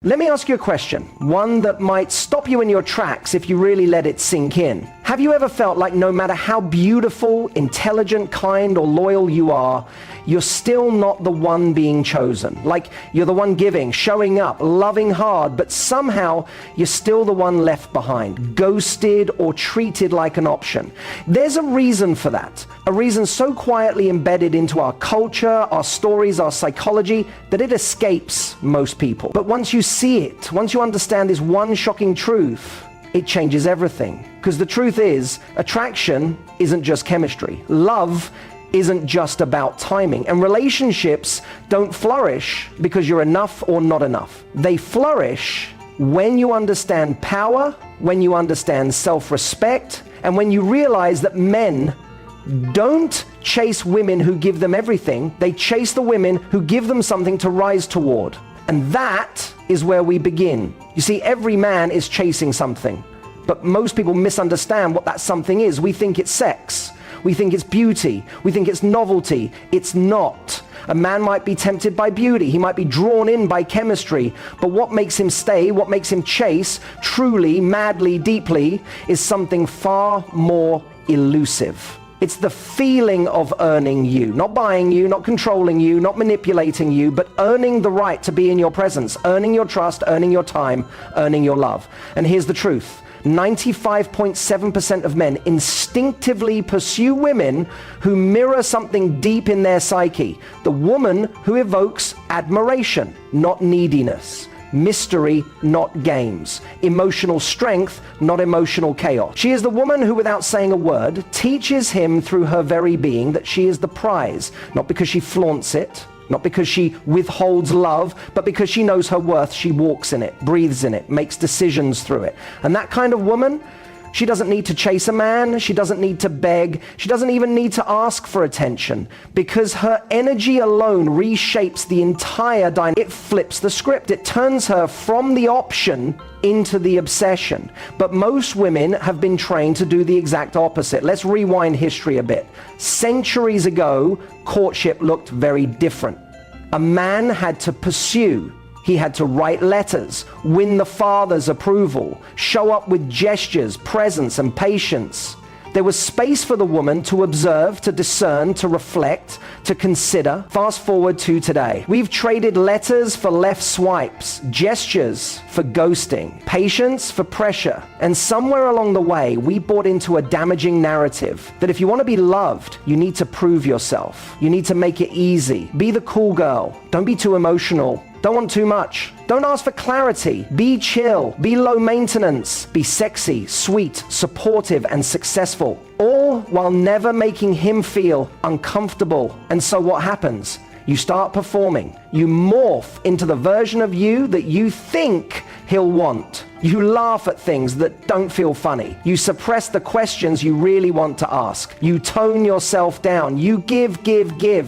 Let me ask you a question, one that might stop you in your tracks if you really let it sink in. Have you ever felt like no matter how beautiful, intelligent, kind, or loyal you are, you're still not the one being chosen? Like you're the one giving, showing up, loving hard, but somehow you're still the one left behind, ghosted or treated like an option. There's a reason for that, a reason so quietly embedded into our culture, our stories, our psychology, that it escapes most people. But once you see it, once you understand this one shocking truth, it changes everything. Because the truth is, attraction isn't just chemistry. Love isn't just about timing. And relationships don't flourish because you're enough or not enough. They flourish when you understand power, when you understand self-respect, and when you realize that men don't chase women who give them everything. They chase the women who give them something to rise toward. And that is where we begin. You see, every man is chasing something, but most people misunderstand what that something is. We think it's sex. We think it's beauty. We think it's novelty. It's not. A man might be tempted by beauty. He might be drawn in by chemistry. But what makes him stay, what makes him chase, truly, madly, deeply, is something far more elusive. It's the feeling of earning you, not buying you, not controlling you, not manipulating you, but earning the right to be in your presence, earning your trust, earning your time, earning your love. And here's the truth. 95.7% of men instinctively pursue women who mirror something deep in their psyche. The woman who evokes admiration, not neediness. Mystery, not games. Emotional strength, not emotional chaos. She is the woman who, without saying a word, teaches him through her very being that she is the prize, not because she flaunts it, not because she withholds love, but because she knows her worth. She walks in it, breathes in it, makes decisions through it. And that kind of woman, she doesn't need to chase a man. She doesn't need to beg. She doesn't even need to ask for attention, because her energy alone reshapes the entire dynamic. It flips the script. It turns her from the option into the obsession. But most women have been trained to do the exact opposite. Let's rewind history a bit. Centuries ago, courtship looked very different. A man had to pursue. He had to write letters, win the father's approval, show up with gestures, presence, and patience. There was space for the woman to observe, to discern, to reflect, to consider. Fast forward to today. We've traded letters for left swipes, gestures for ghosting, patience for pressure. And somewhere along the way, we bought into a damaging narrative that if you want to be loved, you need to prove yourself. You need to make it easy. Be the cool girl. Don't be too emotional. Don't want too much. Don't ask for clarity. Be chill. Be low maintenance. Be sexy, sweet, supportive, and successful. All while never making him feel uncomfortable. And so what happens? You start performing. You morph into the version of you that you think he'll want. You laugh at things that don't feel funny. You suppress the questions you really want to ask. You tone yourself down. You give,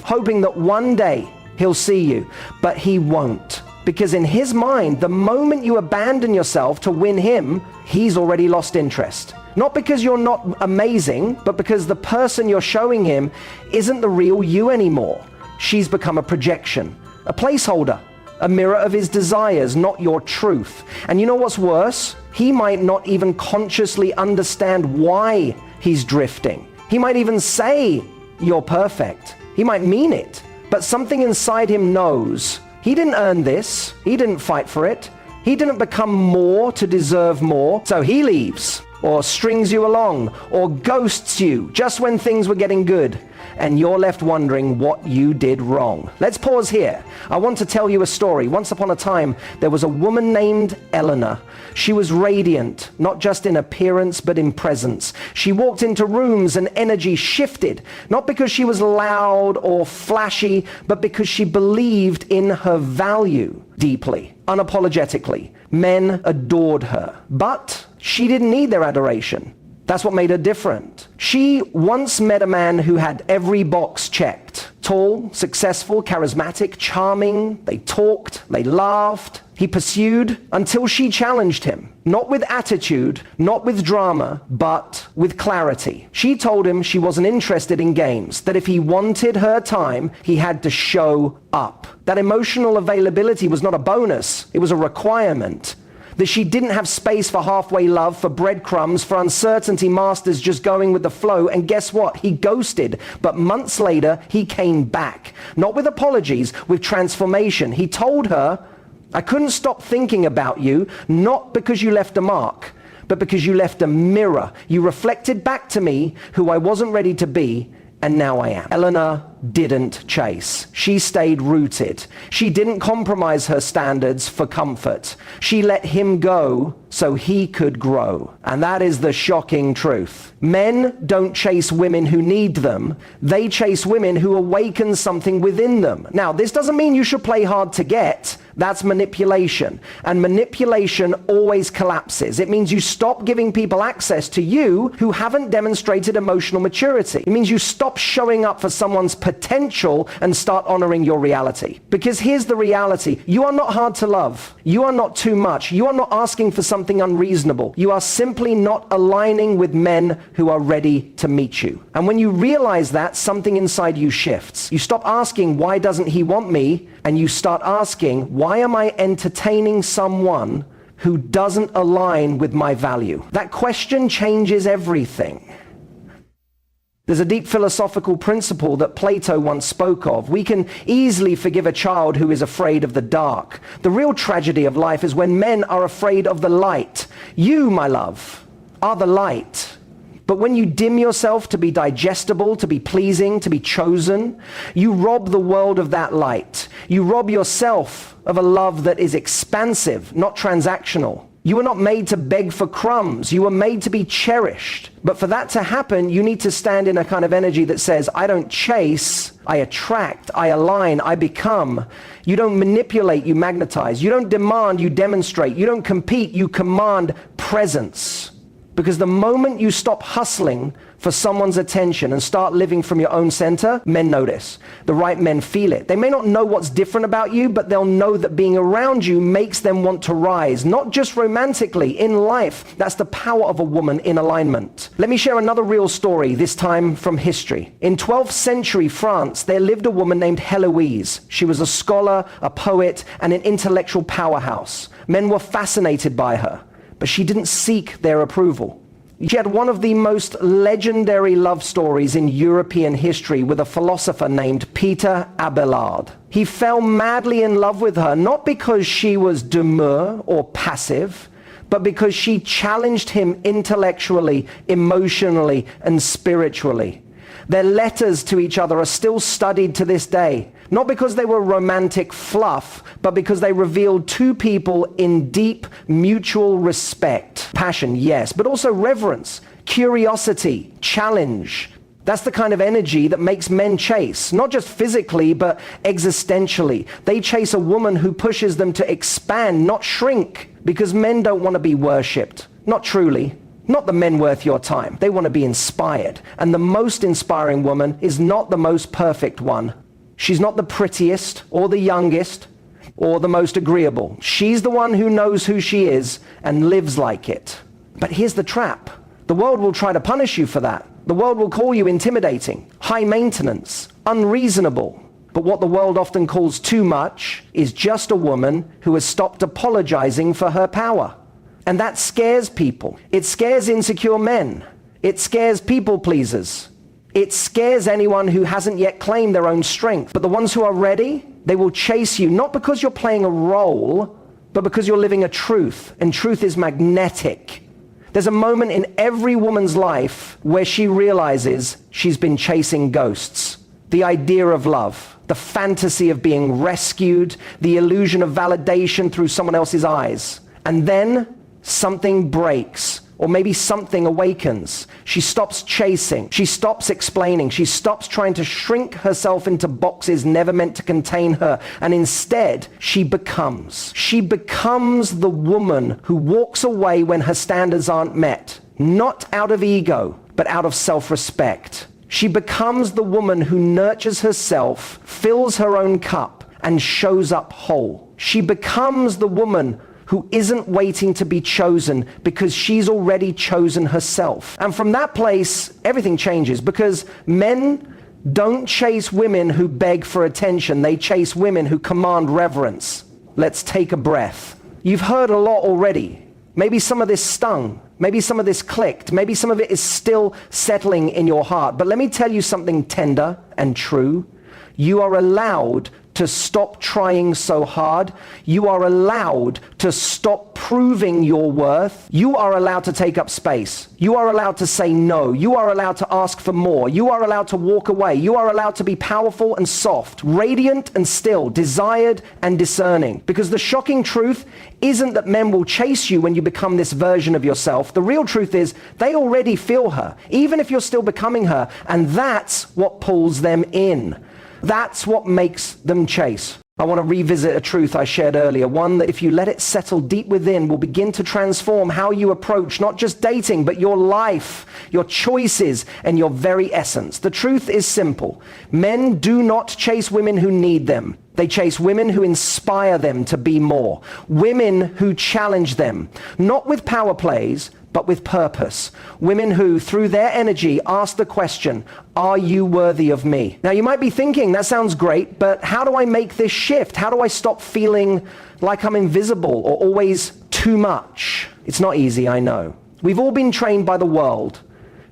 hoping that one day he'll see you, but he won't. Because in his mind, the moment you abandon yourself to win him, he's already lost interest. Not because you're not amazing, but because the person you're showing him isn't the real you anymore. She's become a projection, a placeholder, a mirror of his desires, not your truth. And you know what's worse? He might not even consciously understand why he's drifting. He might even say, "You're perfect." He might mean it. But something inside him knows he didn't earn this. He didn't fight for it. He didn't become more to deserve more. So he leaves, or strings you along, or ghosts you just when things were getting good. And you're left wondering what you did wrong. Let's pause here. I want to tell you a story. Once upon a time, there was a woman named Eleanor. She was radiant, not just in appearance, but in presence. She walked into rooms and energy shifted, not because she was loud or flashy, but because she believed in her value deeply, unapologetically. Men adored her, but she didn't need their adoration. That's what made her different. She once met a man who had every box checked. Tall, successful, charismatic, charming. They talked, they laughed. He pursued until she challenged him, not with attitude, not with drama, but with clarity. She told him she wasn't interested in games, that if he wanted her time, he had to show up. That emotional availability was not a bonus, it was a requirement. That she didn't have space for halfway love, for breadcrumbs, for uncertainty masters just going with the flow. And guess what? He ghosted. But months later, he came back. Not with apologies, with transformation. He told her, I couldn't stop thinking about you, not because you left a mark, but because you left a mirror. You reflected back to me who I wasn't ready to be, and now I am. Eleanor didn't chase. She stayed rooted. She didn't compromise her standards for comfort. She let him go so he could grow. And that is the shocking truth. Men don't chase women who need them. They chase women who awaken something within them. Now, this doesn't mean you should play hard to get. That's manipulation. And manipulation always collapses. It means you stop giving people access to you who haven't demonstrated emotional maturity. It means you stop showing up for someone's potential and start honoring your reality. Because here's the reality. You are not hard to love. You are not too much. You are not asking for something unreasonable. You are simply not aligning with men who are ready to meet you. And when you realize that, something inside you shifts. You stop asking, why doesn't he want me? And you start asking, why am I entertaining someone who doesn't align with my value? That question changes everything. There's a deep philosophical principle that Plato once spoke of. We can easily forgive a child who is afraid of the dark. The real tragedy of life is when men are afraid of the light. You, my love, are the light. But when you dim yourself to be digestible, to be pleasing, to be chosen, you rob the world of that light. You rob yourself of a love that is expansive, not transactional. You were not made to beg for crumbs. You were made to be cherished. But for that to happen, you need to stand in a kind of energy that says, I don't chase, I attract, I align, I become. You don't manipulate, you magnetize. You don't demand, you demonstrate. You don't compete, you command presence. Because the moment you stop hustling for someone's attention and start living from your own center, men notice. The right men feel it. They may not know what's different about you, but they'll know that being around you makes them want to rise, not just romantically, in life. That's the power of a woman in alignment. Let me share another real story, this time from history. In 12th century France, there lived a woman named Heloise. She was a scholar, a poet, and an intellectual powerhouse. Men were fascinated by her, but she didn't seek their approval. She had one of the most legendary love stories in European history with a philosopher named Peter Abelard. He fell madly in love with her, not because she was demure or passive, but because she challenged him intellectually, emotionally, and spiritually. Their letters to each other are still studied to this day, not because they were romantic fluff, but because they revealed two people in deep mutual respect. Passion, yes, but also reverence, curiosity, challenge. That's the kind of energy that makes men chase, not just physically, but existentially. They chase a woman who pushes them to expand, not shrink, because men don't want to be worshipped, not truly. Not the men worth your time. They want to be inspired. And the most inspiring woman is not the most perfect one. She's not the prettiest or the youngest or the most agreeable. She's the one who knows who she is and lives like it. But here's the trap. The world will try to punish you for that. The world will call you intimidating, high maintenance, unreasonable. But what the world often calls too much is just a woman who has stopped apologizing for her power. And that scares people. It scares insecure men. It scares people pleasers. It scares anyone who hasn't yet claimed their own strength. But the ones who are ready, they will chase you, not because you're playing a role, but because you're living a truth. And truth is magnetic. There's a moment in every woman's life where she realizes she's been chasing ghosts. The idea of love, the fantasy of being rescued, the illusion of validation through someone else's eyes. And then something breaks, or maybe something awakens. She stops chasing. She stops explaining. She stops trying to shrink herself into boxes never meant to contain her. And instead, she becomes. She becomes the woman who walks away when her standards aren't met, not out of ego, but out of self-respect. She becomes the woman who nurtures herself, fills her own cup, and shows up whole. She becomes the woman who isn't waiting to be chosen because she's already chosen herself. And from that place, everything changes, because men don't chase women who beg for attention. They chase women who command reverence. Let's take a breath. You've heard a lot already. Maybe some of this stung. Maybe some of this clicked. Maybe some of it is still settling in your heart. But let me tell you something tender and true. You are allowed to stop trying so hard. You are allowed to stop proving your worth. You are allowed to take up space. You are allowed to say no. You are allowed to ask for more. You are allowed to walk away. You are allowed to be powerful and soft, radiant and still, desired and discerning. Because the shocking truth isn't that men will chase you when you become this version of yourself. The real truth is they already feel her, even if you're still becoming her. And that's what pulls them in. That's what makes them chase. I want to revisit a truth I shared earlier, one that if you let it settle deep within will begin to transform how you approach not just dating, but your life, your choices, and your very essence. The truth is simple. Men do not chase women who need them. They chase women who inspire them to be more. Women who challenge them, not with power plays, but with purpose. Women who, through their energy, ask the question, are you worthy of me? Now, you might be thinking, that sounds great, but how do I make this shift? How do I stop feeling like I'm invisible or always too much? It's not easy, I know. We've all been trained by the world,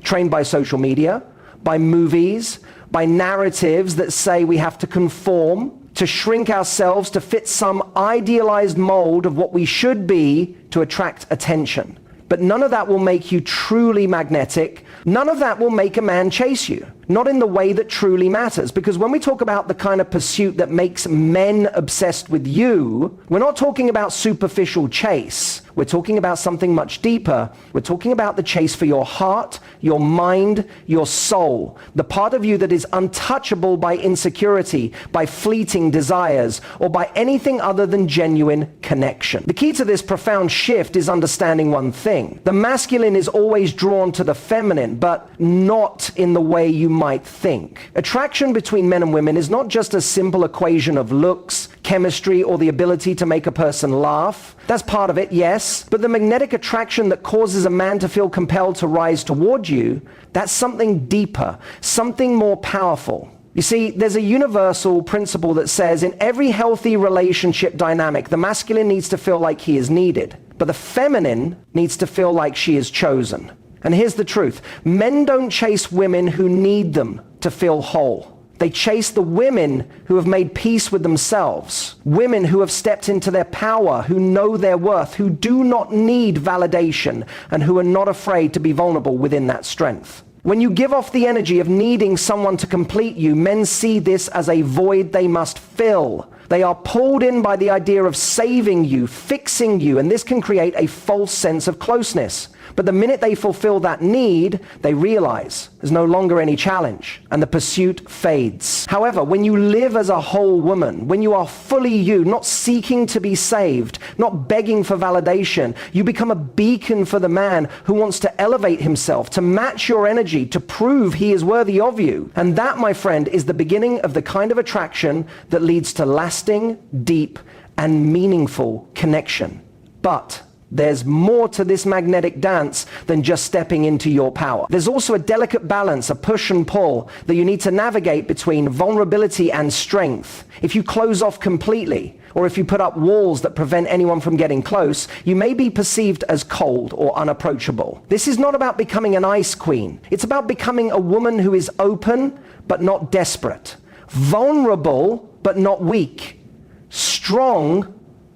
trained by social media, by movies, by narratives that say we have to conform, to shrink ourselves to fit some idealized mold of what we should be to attract attention. But none of that will make you truly magnetic. None of that will make a man chase you. Not in the way that truly matters. Because when we talk about the kind of pursuit that makes men obsessed with you, we're not talking about superficial chase. We're talking about something much deeper. We're talking about the chase for your heart, your mind, your soul. The part of you that is untouchable by insecurity, by fleeting desires, or by anything other than genuine connection. The key to this profound shift is understanding one thing. The masculine is always drawn to the feminine, but not in the way you might think. Attraction between men and women is not just a simple equation of looks, chemistry, or the ability to make a person laugh. That's part of it, yes, but the magnetic attraction that causes a man to feel compelled to rise toward you, that's something deeper, something more powerful. You see, there's a universal principle that says in every healthy relationship dynamic, the masculine needs to feel like he is needed, but the feminine needs to feel like she is chosen. And here's the truth. Men don't chase women who need them to feel whole. They chase the women who have made peace with themselves, women who have stepped into their power, who know their worth, who do not need validation, and who are not afraid to be vulnerable within that strength. When you give off the energy of needing someone to complete you, men see this as a void they must fill. They are pulled in by the idea of saving you, fixing you, and this can create a false sense of closeness. But the minute they fulfill that need, they realize there's no longer any challenge, and the pursuit fades. However, when you live as a whole woman, when you are fully you, not seeking to be saved, not begging for validation, you become a beacon for the man who wants to elevate himself, to match your energy, to prove he is worthy of you. And that, my friend, is the beginning of the kind of attraction that leads to lasting, deep, and meaningful connection. But there's more to this magnetic dance than just stepping into your power. There's also a delicate balance, a push and pull, that you need to navigate between vulnerability and strength. If you close off completely, or if you put up walls that prevent anyone from getting close, you may be perceived as cold or unapproachable. This is not about becoming an ice queen. It's about becoming a woman who is open but not desperate, vulnerable but not weak, strong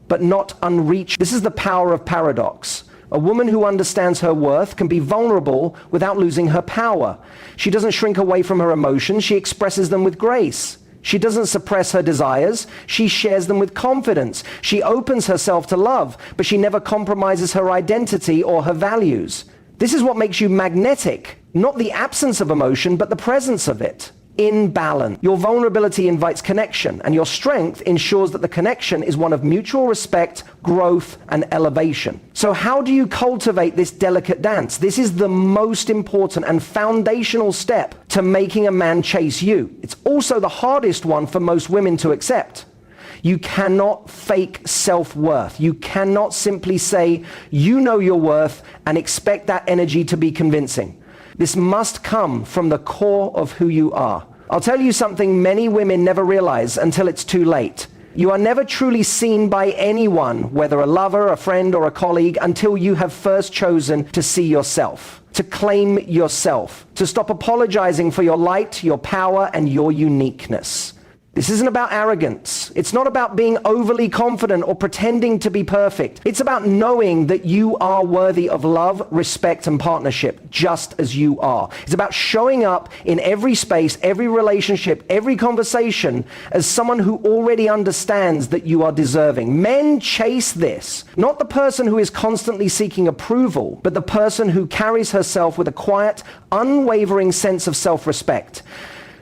but not unreached. This is the power of paradox. A woman who understands her worth can be vulnerable without losing her power. She doesn't shrink away from her emotions, she expresses them with grace. She doesn't suppress her desires, she shares them with confidence. She opens herself to love, but she never compromises her identity or her values. This is what makes you magnetic, not the absence of emotion, but the presence of it. In balance. Your vulnerability invites connection, and your strength ensures that the connection is one of mutual respect, growth, and elevation. So how do you cultivate this delicate dance? This is the most important and foundational step to making a man chase you. It's also the hardest one for most women to accept. You cannot fake self-worth. You cannot simply say, you know your worth, and expect that energy to be convincing. This must come from the core of who you are. I'll tell you something many women never realize until it's too late. You are never truly seen by anyone, whether a lover, a friend, or a colleague, until you have first chosen to see yourself, to claim yourself, to stop apologizing for your light, your power, and your uniqueness. This isn't about arrogance. It's not about being overly confident or pretending to be perfect. It's about knowing that you are worthy of love, respect, and partnership, just as you are. It's about showing up in every space, every relationship, every conversation as someone who already understands that you are deserving. Men chase this, not the person who is constantly seeking approval, but the person who carries herself with a quiet, unwavering sense of self-respect.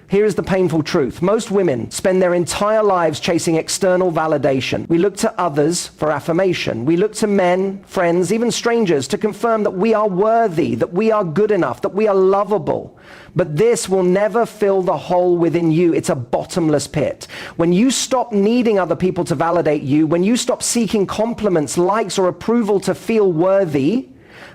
Here is the painful truth. Most women spend their entire lives chasing external validation. We look to others for affirmation. We look to men, friends, even strangers to confirm that we are worthy, that we are good enough, that we are lovable. But this will never fill the hole within you. It's a bottomless pit. When you stop needing other people to validate you, when you stop seeking compliments, likes, or approval to feel worthy,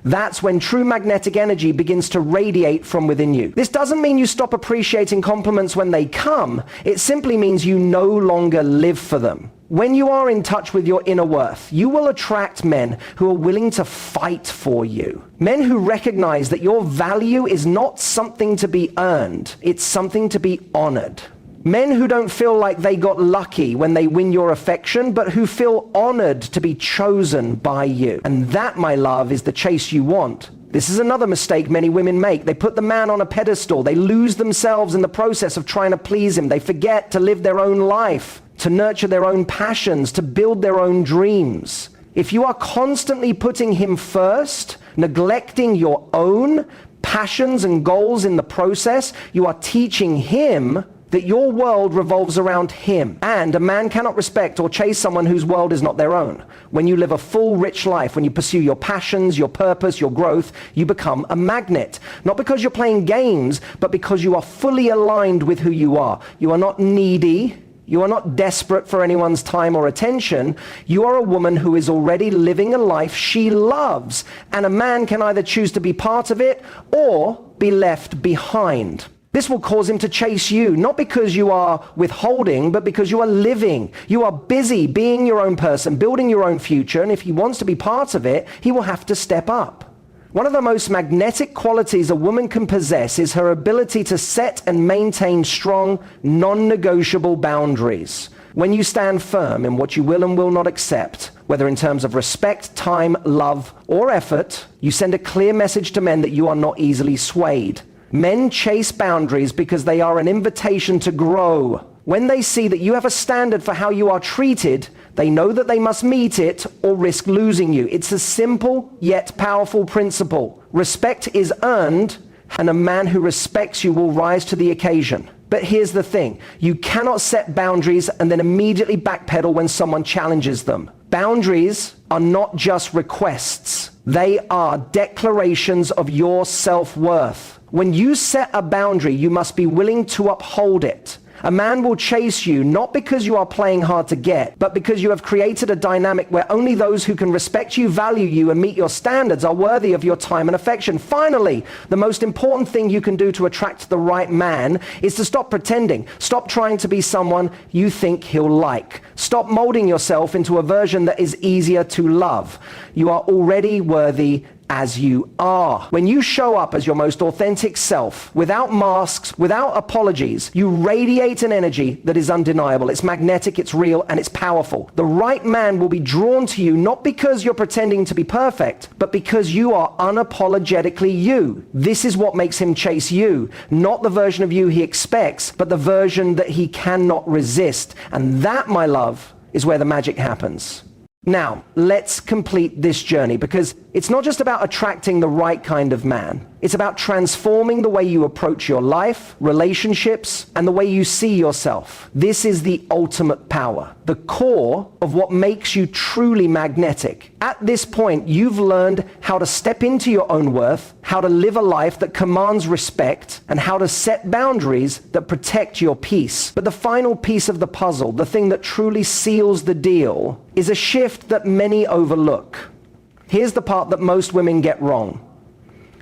that's when true magnetic energy begins to radiate from within you. This doesn't mean you stop appreciating compliments when they come. It simply means you no longer live for them. When you are in touch with your inner worth, you will attract men who are willing to fight for you. Men who recognize that your value is not something to be earned, it's something to be honored. Men who don't feel like they got lucky when they win your affection, but who feel honored to be chosen by you. And that, my love, is the chase you want. This is another mistake many women make. They put the man on a pedestal. They lose themselves in the process of trying to please him. They forget to live their own life, to nurture their own passions, to build their own dreams. If you are constantly putting him first, neglecting your own passions and goals in the process, you are teaching him that your world revolves around him. And a man cannot respect or chase someone whose world is not their own. When you live a full, rich life, when you pursue your passions, your purpose, your growth, you become a magnet. Not because you're playing games, but because you are fully aligned with who you are. You are not needy. You are not desperate for anyone's time or attention. You are a woman who is already living a life she loves. And a man can either choose to be part of it or be left behind. This will cause him to chase you, not because you are withholding, but because you are living. You are busy being your own person, building your own future, and if he wants to be part of it, he will have to step up. One of the most magnetic qualities a woman can possess is her ability to set and maintain strong, non-negotiable boundaries. When you stand firm in what you will and will not accept, whether in terms of respect, time, love, or effort, you send a clear message to men that you are not easily swayed. Men chase boundaries because they are an invitation to grow. When they see that you have a standard for how you are treated, they know that they must meet it or risk losing you. It's a simple yet powerful principle. Respect is earned, and a man who respects you will rise to the occasion. But here's the thing. You cannot set boundaries and then immediately backpedal when someone challenges them. Boundaries are not just requests. They are declarations of your self-worth. When you set a boundary, you must be willing to uphold it. A man will chase you not because you are playing hard to get, but because you have created a dynamic where only those who can respect you, value you, and meet your standards are worthy of your time and affection. Finally, the most important thing you can do to attract the right man is to stop pretending. Stop trying to be someone you think he'll like. Stop molding yourself into a version that is easier to love. You are already worthy as you are. When you show up as your most authentic self, without masks, without apologies, you radiate an energy that is undeniable. It's magnetic, it's real, and it's powerful. The right man will be drawn to you not because you're pretending to be perfect, but because you are unapologetically you. This is what makes him chase you, not the version of you he expects, but the version that he cannot resist. And that, my love, is where the magic happens. Now, let's complete this journey, because it's not just about attracting the right kind of man. It's about transforming the way you approach your life, relationships, and the way you see yourself. This is the ultimate power, the core of what makes you truly magnetic. At this point, you've learned how to step into your own worth, how to live a life that commands respect, and how to set boundaries that protect your peace. But the final piece of the puzzle, the thing that truly seals the deal, is a shift that many overlook. Here's the part that most women get wrong.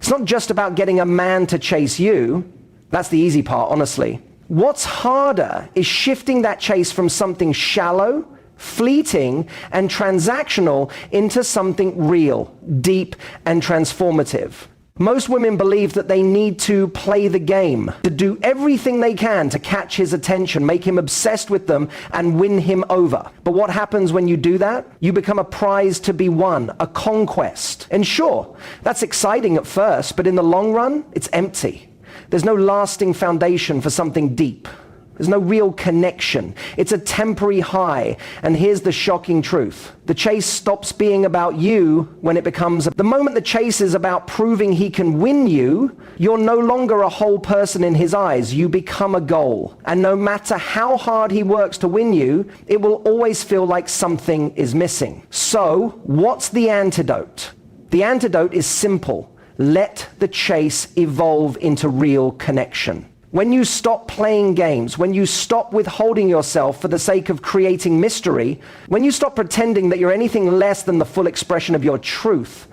It's not just about getting a man to chase you. That's the easy part, honestly. What's harder is shifting that chase from something shallow, fleeting, and transactional into something real, deep, and transformative. Most women believe that they need to play the game, to do everything they can to catch his attention, make him obsessed with them, and win him over. But what happens when you do that? You become a prize to be won, a conquest. And sure, that's exciting at first, but in the long run, it's empty. There's no lasting foundation for something deep. There's no real connection. It's a temporary high. And here's the shocking truth. The chase stops being about you when it becomes... The moment the chase is about proving he can win you, you're no longer a whole person in his eyes. You become a goal. And no matter how hard he works to win you, it will always feel like something is missing. So, what's the antidote? The antidote is simple. Let the chase evolve into real connection. When you stop playing games, when you stop withholding yourself for the sake of creating mystery, when you stop pretending that you're anything less than the full expression of your truth,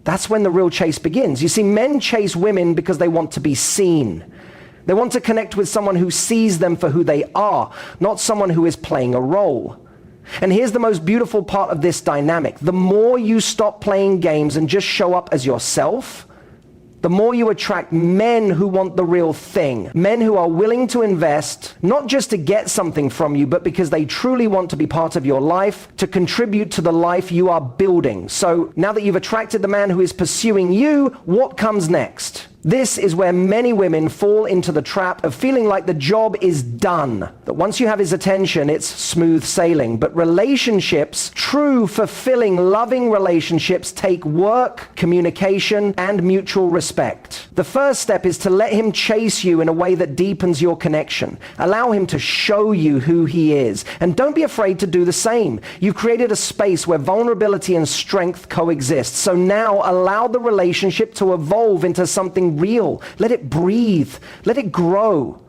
that's when the real chase begins. You see, men chase women because they want to be seen. They want to connect with someone who sees them for who they are, not someone who is playing a role. And here's the most beautiful part of this dynamic. The more you stop playing games and just show up as yourself, the more you attract men who want the real thing. Men who are willing to invest, not just to get something from you, but because they truly want to be part of your life, to contribute to the life you are building. So now that you've attracted the man who is pursuing you, what comes next? This is where many women fall into the trap of feeling like the job is done. That once you have his attention, it's smooth sailing. But relationships, true, fulfilling, loving relationships, take work, communication, and mutual respect. The first step is to let him chase you in a way that deepens your connection. Allow him to show you who he is. And don't be afraid to do the same. You've created a space where vulnerability and strength coexist. So now allow the relationship to evolve into something real. Let it breathe. Let it grow.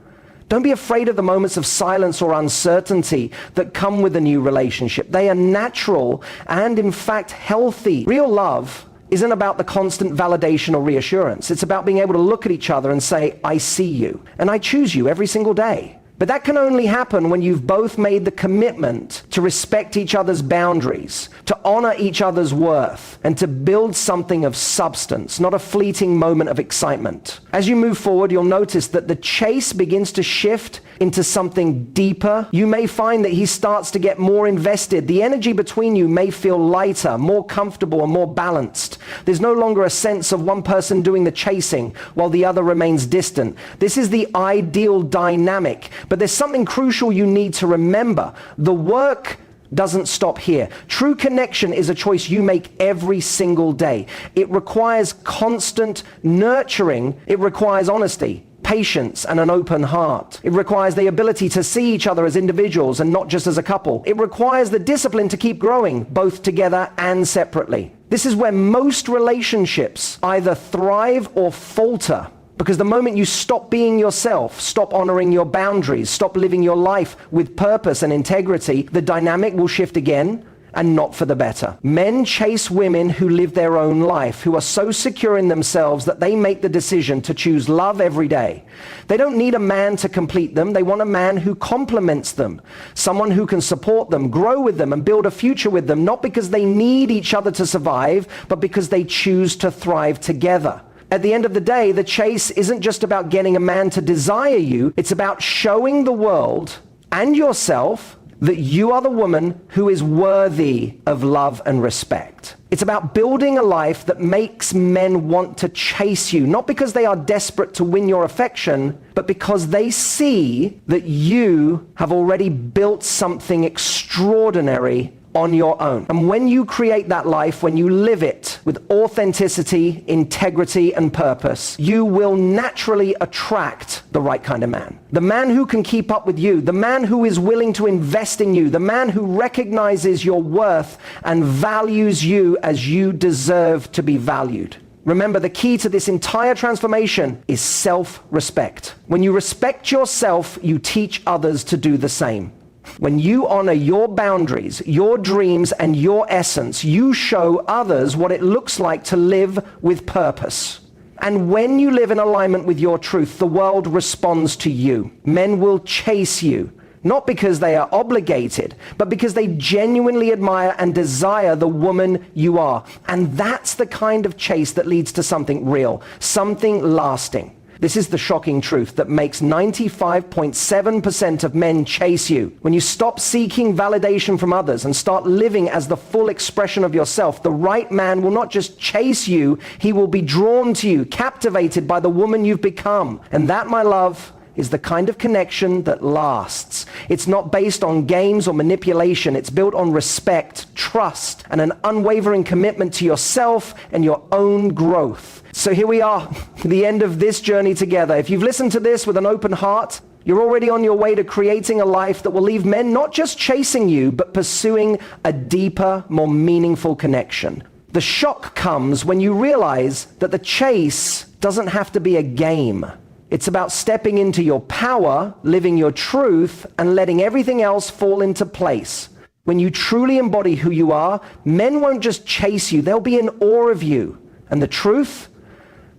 Don't be afraid of the moments of silence or uncertainty that come with a new relationship. They are natural and, in fact, healthy. Real love isn't about the constant validation or reassurance. It's about being able to look at each other and say, I see you, and I choose you every single day. But that can only happen when you've both made the commitment to respect each other's boundaries, to honor each other's worth, and to build something of substance, not a fleeting moment of excitement. As you move forward, you'll notice that the chase begins to shift into something deeper. You may find that he starts to get more invested. The energy between you may feel lighter, more comfortable, and more balanced. There's no longer a sense of one person doing the chasing while the other remains distant. This is the ideal dynamic. But there's something crucial you need to remember. The work doesn't stop here. True connection is a choice you make every single day. It requires constant nurturing. It requires honesty, patience, and an open heart. It requires the ability to see each other as individuals and not just as a couple. It requires the discipline to keep growing, both together and separately. This is where most relationships either thrive or falter. Because the moment you stop being yourself, stop honoring your boundaries, stop living your life with purpose and integrity, the dynamic will shift again, and not for the better. Men chase women who live their own life, who are so secure in themselves that they make the decision to choose love every day. They don't need a man to complete them. They want a man who complements them, someone who can support them, grow with them, and build a future with them, not because they need each other to survive, but because they choose to thrive together. At the end of the day, the chase isn't just about getting a man to desire you. It's about showing the world and yourself that you are the woman who is worthy of love and respect. It's about building a life that makes men want to chase you, not because they are desperate to win your affection, but because they see that you have already built something extraordinary on your own. And when you create that life, when you live it with authenticity, integrity, and purpose, you will naturally attract the right kind of man. The man who can keep up with you, the man who is willing to invest in you, the man who recognizes your worth and values you as you deserve to be valued. Remember, the key to this entire transformation is self-respect. When you respect yourself, you teach others to do the same. When you honor your boundaries, your dreams, and your essence, you show others what it looks like to live with purpose. And when you live in alignment with your truth, the world responds to you. Men will chase you, not because they are obligated, but because they genuinely admire and desire the woman you are. And that's the kind of chase that leads to something real, something lasting. This is the shocking truth that makes 95.7% of men chase you. When you stop seeking validation from others and start living as the full expression of yourself, the right man will not just chase you, he will be drawn to you, captivated by the woman you've become. And that, my love, is the kind of connection that lasts. It's not based on games or manipulation. It's built on respect, trust, and an unwavering commitment to yourself and your own growth. So here we are, the end of this journey together. If you've listened to this with an open heart, you're already on your way to creating a life that will leave men not just chasing you, but pursuing a deeper, more meaningful connection. The shock comes when you realize that the chase doesn't have to be a game. It's about stepping into your power, living your truth, and letting everything else fall into place. When you truly embody who you are, men won't just chase you, they'll be in awe of you. And the truth?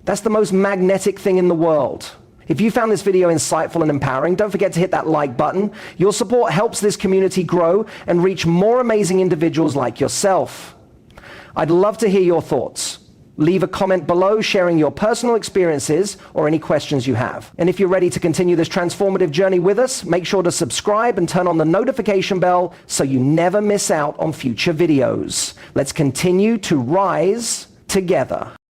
That's the most magnetic thing in the world. If you found this video insightful and empowering, don't forget to hit that like button. Your support helps this community grow and reach more amazing individuals like yourself. I'd love to hear your thoughts. Leave a comment below sharing your personal experiences or any questions you have. And if you're ready to continue this transformative journey with us, make sure to subscribe and turn on the notification bell so you never miss out on future videos. Let's continue to rise together.